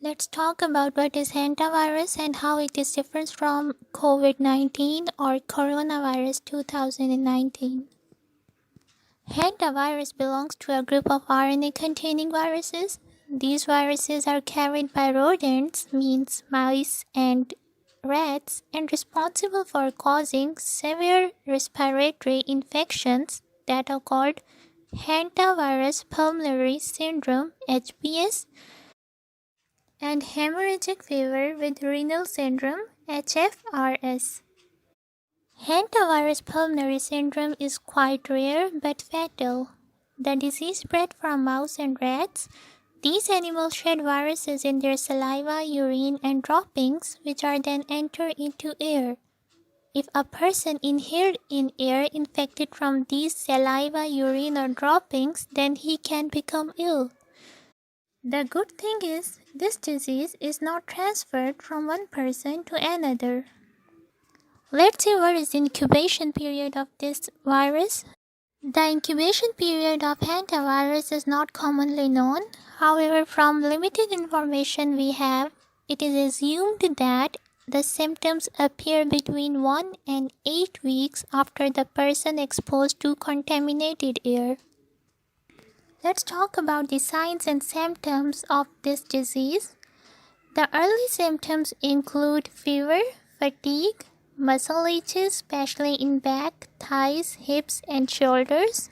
Let's talk about what is hantavirus and how it is different from COVID-19 or coronavirus 2019. Hantavirus belongs to a group of RNA-containing viruses. These viruses are carried by rodents, means mice and rats, and responsible for causing severe respiratory infections that are called hantavirus pulmonary syndrome (HPS) and hemorrhagic fever with renal syndrome (HFRS). Hantavirus pulmonary syndrome is quite rare but fatal. The disease spread from mouse and rats. These animals shed viruses in their saliva, urine, and droppings, which are then entered into air. If a person inhaled in air infected from these saliva, urine, or droppings, then he can become ill. The good thing is, this disease is not transferred from one person to another. Let's see what is the incubation period of this virus. The incubation period of hantavirus is not commonly known. However, from limited information we have, it is assumed that the symptoms appear between 1 and 8 weeks after the person exposed to contaminated air. Let's talk about the signs and symptoms of this disease. The early symptoms include fever, fatigue, muscle aches, especially in back, thighs, hips, and shoulders,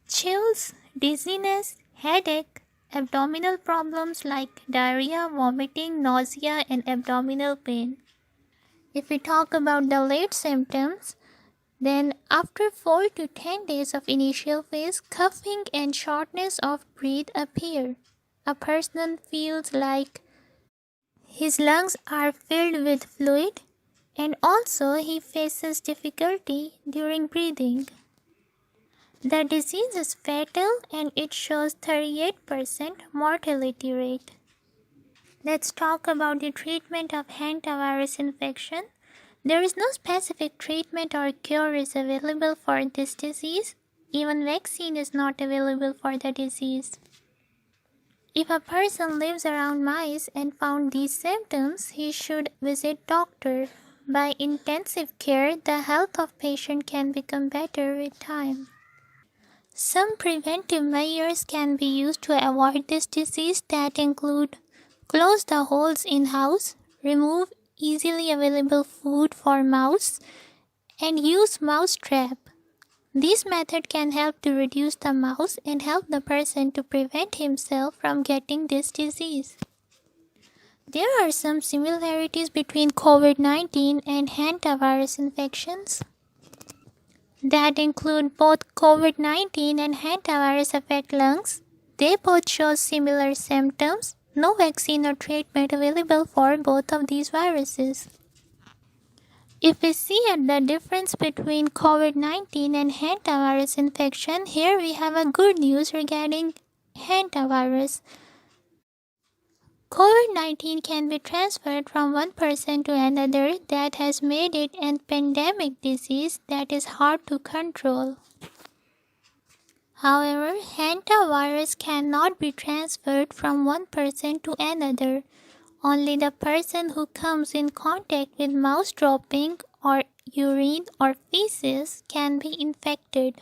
chills, dizziness, headache, abdominal problems like diarrhea, vomiting, nausea, and abdominal pain. If we talk about the late symptoms, then after 4 to 10 days of initial phase, coughing and shortness of breath appear. A person feels like his lungs are filled with fluid, and also he faces difficulty during breathing. The disease is fatal and it shows 38% mortality rate. Let's talk about the treatment of hantavirus infection. There is no specific treatment or cure is available for this disease. Even vaccine is not available for the disease. If a person lives around mice and found these symptoms, he should visit doctor. By intensive care, the health of patient can become better with time. Some preventive measures can be used to avoid this disease that include close the holes in house, remove easily available food for mouse, and use mouse trap. This method can help to reduce the mouse and help the person to prevent himself from getting this disease. There are some similarities between COVID-19 and hantavirus infections that include both COVID-19 and hantavirus affect lungs. They both show similar symptoms. No vaccine or treatment available for both of these viruses. If we see at the difference between COVID-19 and hantavirus infection, here we have a good news regarding hantavirus. COVID-19 can be transferred from one person to another. That has made it a pandemic disease that is hard to control. However, hantavirus cannot be transferred from one person to another. Only the person who comes in contact with mouse dropping or urine or feces can be infected.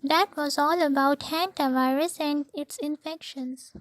That was all about hantavirus and its infections.